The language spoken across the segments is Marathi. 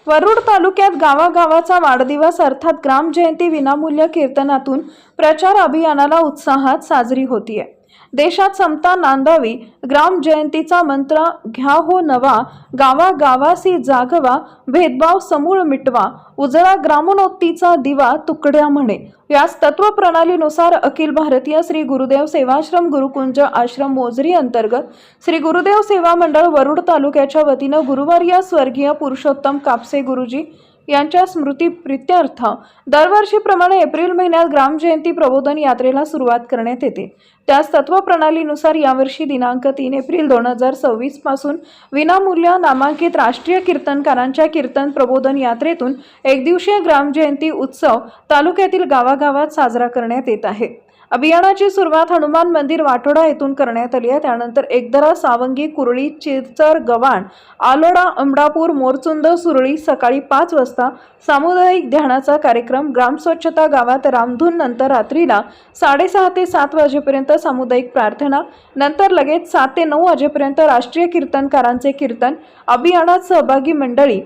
वरुड तालुक्यात गावागावाचा वाढदिवस अर्थात ग्राम जयंती विनामूल्य कीर्तनातून प्रचार अभियानाला उत्साहात साजरी होतीये। देशात समता नांदावी, ग्राम जयंतीचा मंत्र घ्या हो नवा, गावागावासी जागवा, भेदभाव समूळ मिटवा, उजळा ग्रामोन्नतीचा दिवा तुकड्या म्हणे। याच तत्वप्रणालीनुसार अखिल भारतीय श्री गुरुदेव सेवाश्रम गुरुकुंज आश्रम मोजरी अंतर्गत श्री गुरुदेव सेवा मंडळ वरुड तालुक्याच्या वतीनं गुरुवारी स्वर्गीय पुरुषोत्तम कापसे गुरुजी यांच्या स्मृती प्रीत्यर्थ दरवर्षीप्रमाणे एप्रिल महिन्यात ग्राम जयंती प्रबोधन यात्रेला सुरुवात करण्यात येते। त्याच तत्वप्रणालीनुसार यावर्षी दिनांक 3 एप्रिल 2026 पासून विनामूल्य नामांकित राष्ट्रीय कीर्तनकारांच्या कीर्तन प्रबोधन यात्रेतून एक दिवसीय ग्राम जयंती उत्सव तालुक्यातील गावागावात साजरा करण्यात येत आहे। अभियानाची सुरुवात हनुमान मंदिर वाटोडा येथून करण्यात आली आहे। त्यानंतर एकदरा, सावंगी, कुरळी, चिरचर, गव्हाण, आलोडा, अमडापूर, मोरचुंद, सुरळी सकाळी 5 वाजता सामुदायिक ध्यानाचा कार्यक्रम, ग्राम स्वच्छता गावात रामधून, नंतर रात्रीला 6:30 ते 7 वाजेपर्यंत सामुदायिक प्रार्थना, नंतर लगेच 7 ते 9 वाजेपर्यंत राष्ट्रीय कीर्तनकारांचे कीर्तन। अभियानात सहभागी मंडळी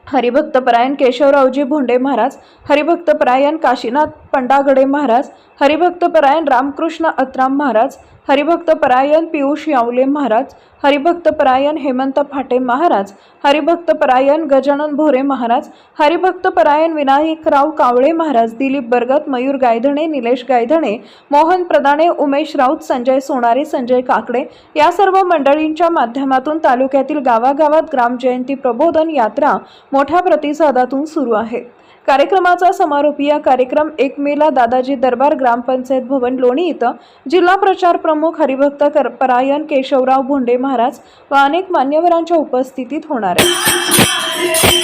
हरिभक्तपरायण केशवरावजी भोंडे महाराज, हरिभक्तपरायण काशीनाथ पंडागडे महाराज, हरिभक्तपरायण रामकृष्ण अत्राम महाराज, हरिभक्तपरायण पियुष यावले महाराज, हरिभक्तपरायण हेमंत फाटे महाराज, हरिभक्तपरायण गजानन भोरे महाराज, हरिभक्तपरायण विनायकराव कावळे महाराज, दिलीप बरगत, मयूर गायधणे, निलेश गायधणे, मोहन प्रदाणे, उमेश राऊत, संजय सोनारे, संजय काकडे या सर्व मंडळींच्या माध्यमातून तालुक्यातील गावागावात ग्राम जयंती प्रबोधन यात्रा मोठ्या प्रतिसादातून सुरू आहे। कार्यक्रमाचा समारोपीय कार्यक्रम 1 मेला दादाजी दरबार ग्रामपंचायत भवन लोणी इथं जिल्हा प्रचार प्रमुख हरिभक्त परायण केशवराव भोंडे महाराज व अनेक मान्यवरांच्या उपस्थितीत होणार आहे।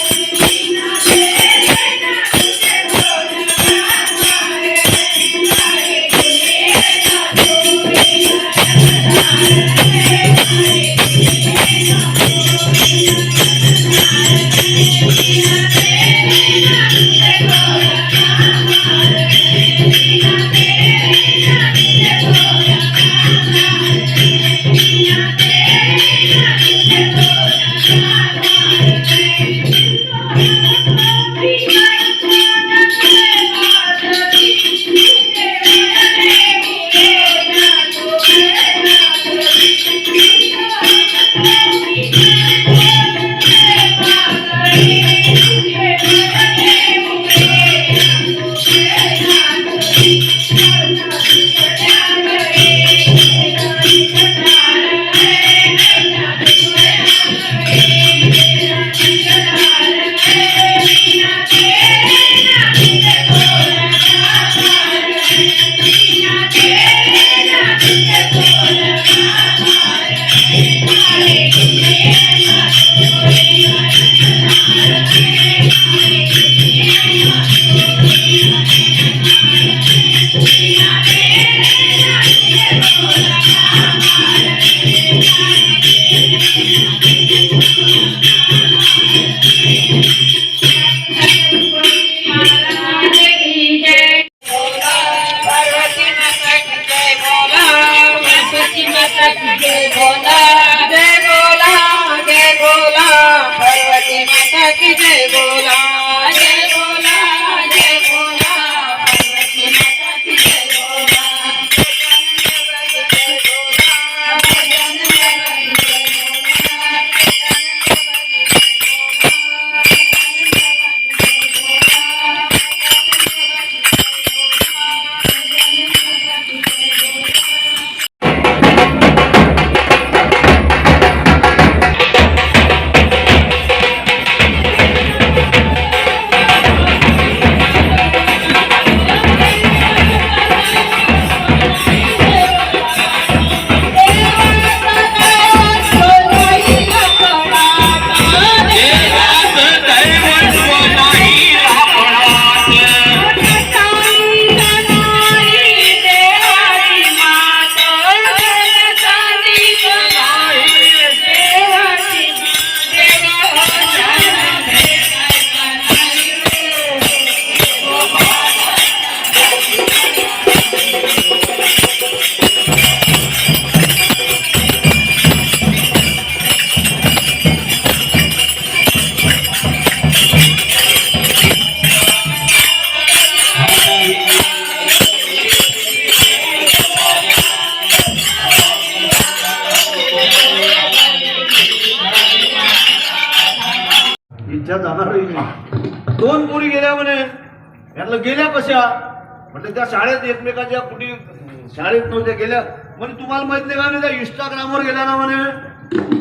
म्हटलं गेल्या कशा? म्हटलं त्या शाळेत एकमेकाच्या कुठे शाळेत नव्हत्या गेल्या. म्हणजे तुम्हाला माहित नाही का नाही त्या इंस्टाग्रामवर गेल्या ना म्हणे.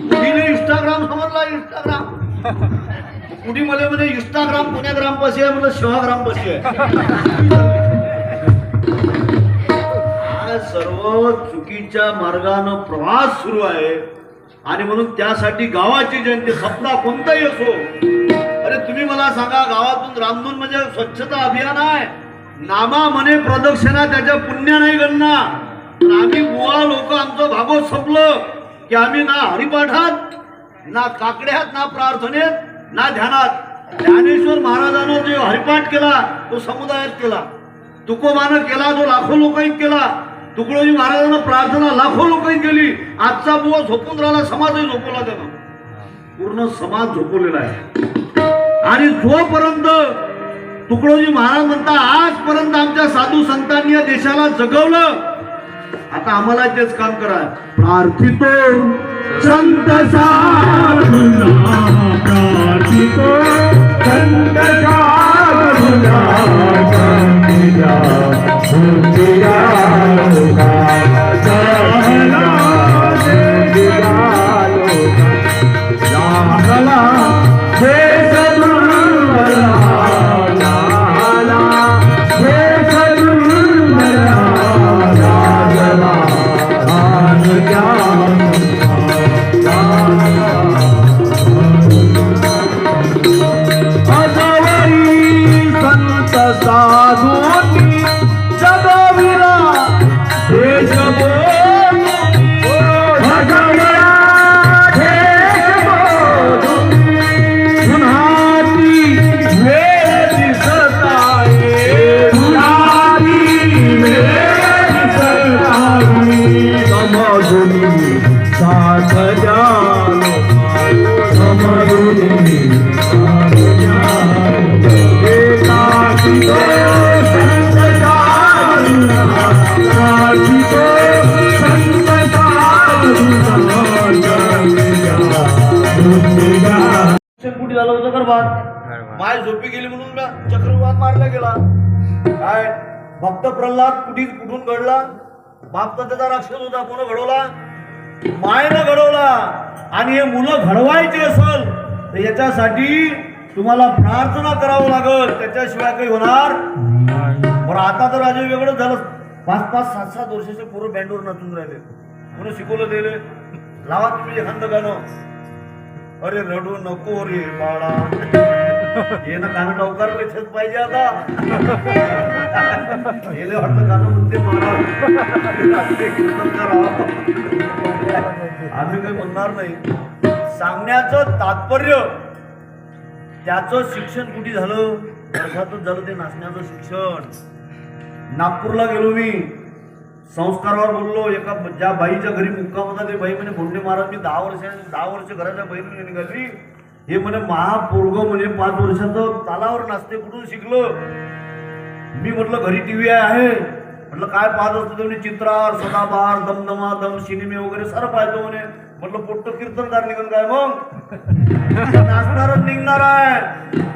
कुठीने इंस्टाग्राम समजला इंस्टाग्राम. कुठे मला म्हणजे इंस्टाग्राम पुण्या ग्रामपाशी आहे म्हणजे सेवाग्रामपाशी आहे. सर्व चुकीच्या मार्गानं प्रवास सुरू आहे आणि म्हणून त्यासाठी गावाची जनते सप्ताह कोणताही असो. अरे तुम्ही मला सांगा गावातून रामधून म्हणजे स्वच्छता अभियान आहे. नामा म्हणे प्रदक्षिणा त्याच्या पुण्य नाही गणना. आम्ही बुवा लोक आमचं भागवत संपलं की आम्ही ना हरिपाठात ना काकड्यात ना प्रार्थनेत ना ध्यानात. ज्ञानेश्वर महाराजानं जो हरिपाठ केला तो समुदायात केला. तुकोबानं केला तो लाखो लोकांनी केला. तुकडोजी महाराजांना प्रार्थना लाखो लोकांनी केली. आजचा बुवा झोपून राहिला समाजही झोपवला त्यानं. पूर्ण समाज झोपवलेला आहे. आणि जोपर्यंत तुकडोजी महाराज म्हणता आजपर्यंत आमच्या साधू संतांनी या देशाला जगवलं. आता आम्हाला तेच काम करा. प्रार्थितो संत साधूंना, प्रार्थितो संत साधूंना, माय झोपी गेली म्हणून चक्रवात मारला गेला. काय भक्त प्रल्हाद कुठून घडला? बाप तर त्याचा राक्षस होता. कोण घडवला? मायनं घडवला. आणि हे मुलं घडवायचे असेल तर याच्यासाठी तुम्हाला प्रार्थना करावं लागल. त्याच्याशिवाय काही होणार. बरं आता तर राजे वेगळं झालं. 5-5, 7-7 वर्षाचे पोरं बँडवर नाचून राहिले. कोणी शिकवलं दिले? लावा तुम्ही एखादं गाणं. अरे रडू नको रे बाळा, हे ना गाणं लवकर पेक्षाच पाहिजे. आता गेले वाटतं गाणं म्हणते आम्ही काही म्हणणार नाही. सांगण्याचं तात्पर्य त्याचं शिक्षण कुठे झालं? वर्षातच झालं ते नाचण्याचं शिक्षण. नागपूरला गेलो मी, संस्कारावर बोललो. एका ज्या बाईच्या घरी मुक्काम होता ते बाई म्हणे भोंडे महाराज मी 10 वर्ष घराच्या बहिणी निघाली. हे म्हणे महापोरग म्हणे 5 वर्षाचं तालावर नाचते. कुठून शिकलं? मी म्हटलं घरी टीव्ही आहे. म्हटलं काय पाहत असतो? म्हणे चित्रार, सदाबहार, दमदमा, दम, सिनेमे वगैरे सारं पाहतो म्हणे. म्हटलं पोट्ट कीर्तनकार निघून काय मग नाचणारच निघणार आहे.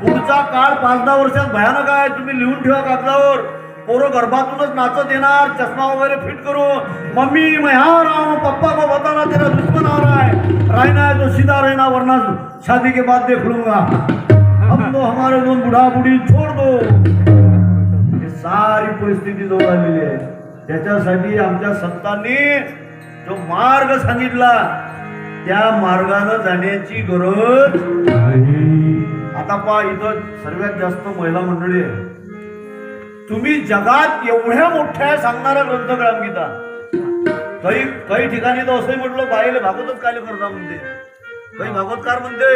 पुढचा काळ 5-10 वर्षात भयानक आहे. तुम्ही लिहून ठेवा कागदावर. पोरं गर्भातूनच नाचत येणार, चष्मा वगैरे फिट करून. मम्मी मैं आ रहा हूं, पप्पा को बताना तेरा दुश्मन आ रहा है, रहना है तो सीधा रहना वरना शादी के बाद देख लूंगा, हम तो हमारे दोन बुढ़ा बुढ़ी छोड़ दो. ही सारी परिस्थिती जवळ आलेली आहे. त्याच्यासाठी आमच्या संतांनी जो मार्ग सांगितला त्या मार्गाने जाण्याची गरज नाही. आता पहा इथं सर्वात जास्त महिला मंडळी आहे. तुम्ही जगात एवढ्या मोठ्या सांगणारा ग्रंथ ग्रामगीता. काही ठिकाणी तर असंही म्हटलं बाईले भागवतच काय करता म्हणते. काही भागवतकार म्हणते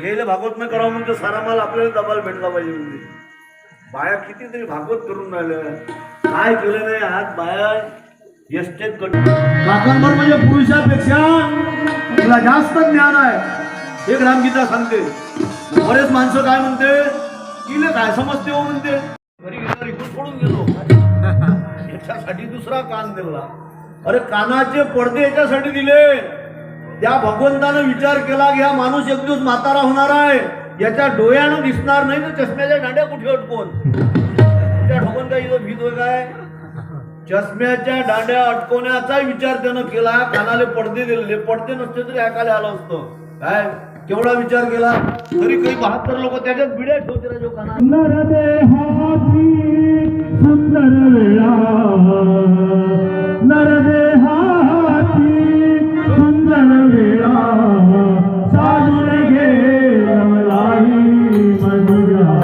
यायला भागवत नाही करावं म्हणते. सारा माल आपल्याला दबाल भेटला पाहिजे म्हणते. बाया कितीतरी भागवत करून राहिल्या. काय केलं नाही आज बाया एस्टेट काकांवर म्हणजे पुरुषापेक्षा तुला जास्त ज्ञान आहे हे ग्रामगीता सांगते. बरेच माणसं काय म्हणते की काय समजते हो म्हणते. घरी गेल्यावर इकडून सोडून गेलो. याच्यासाठी दुसरा कान दिला. अरे कानाचे पडदे याच्यासाठी दिले. त्या भगवंतानं विचार केला की हा माणूस एक दिवस म्हातारा होणार आहे. याच्या डोळ्यानं दिसणार नाही तर चष्म्याच्या दांड्या कुठे अटकून त्या ठोकून काय इथं भीत होय काय चष्म्याच्या दांड्या अटकवण्याचा विचार त्यानं केला कानाले पडदे दिलेले पडदे नसते तरी ऐकायला आलं असतं काय केवढा विचार केला तरी काही 72 लोक त्याच्यात बिड्या ठेवते रे जो काना सुंदर देहाची सुंदर वेळा नर देहाची सुंदर वेळा साजून घे रमलाई मंजुळा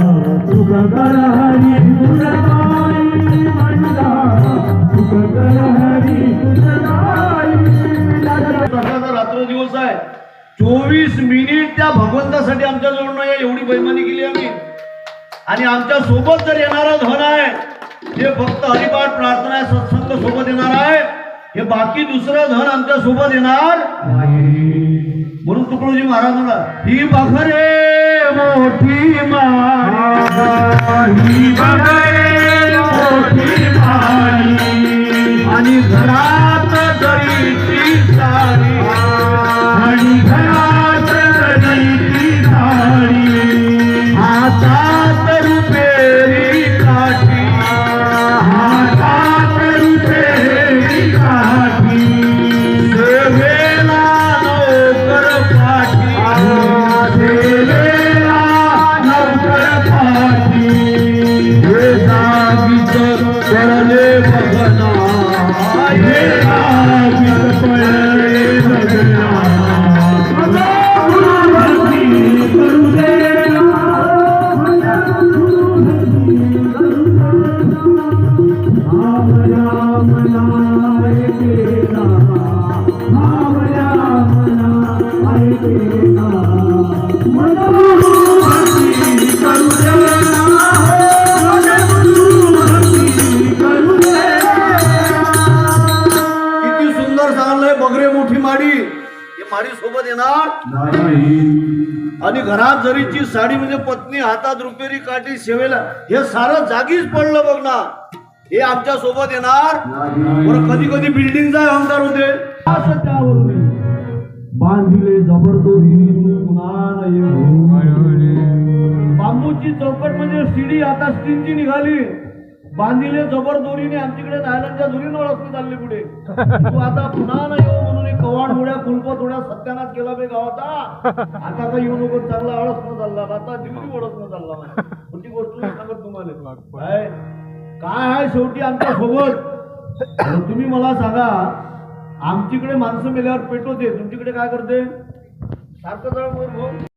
सुख कर हरी सुरबाई मंजुळा सुख कर हरी सुरबाई प्रसादा रात्र दिवस आहे 24 मिनिट त्या भगवंतासाठी आमच्या जवळ नाही एवढी बैमानी केली आम्ही आणि आमच्या सोबत जर येणारा धन आहे जे फक्त हरिपाठ प्रार्थना सत्संग सोबत येणार आहे हे बाकी दुसरं धन आमच्या सोबत येणार म्हणून तुकडोजी महाराज म्हणा ही बखरे मोठी मारी ही बखरे मोठी मारी आणि घरात जरीची सारी आणि घरात जरीची साडी हातात रुपेरी काठी हातात रुपेरी काठी सेवेला नोकर पाठी सेवेला नौकर पाठी हे जागीच करले बघना हे रागीत पळले जगना गुरुभक्ती करू दे राम राम नाय केला राम राम नाय केला मन गुरुभक्ती करू दे मन गुरुभक्ती करू दे किती सुंदर सांगलंय बगरे मोठी माडी हे माडी सोबत येणार आणि घरात जरीची साडी म्हणजे पत्नी हातात रुपेरी काठी सेवेला हे सारं जागीच पडलं बघ ना हे आमच्या सोबत येणार बरं कधी कधी बिल्डिंगचा अहंकार होते असं त्यावरून बांधिले जबरदोरी पुन्हा बांबूची चौकट म्हणजे शिडी आता स्टीलची निघाली बांधिले जबरदोरीने आमच्याकडे नायलनच्या दुरीनं ओळखली चालली पुढे तू आता पुन्हा नाही येऊ म्हणून एक कवाड थोड्या कुलप थोड्या सत्यानाश केला बे गावाचा आता का येऊ नको चांगला अळस न चालला आता दिवली ओळख न चालला कोणती गोष्ट नाही सांगत तुम्हाला काय आहे शेवटी आमच्या सोबत तुम्ही मला सांगा आमच्याकडे माणसं मेल्यावर पेटवते तुमच्याकडे काय करते सारखं जरा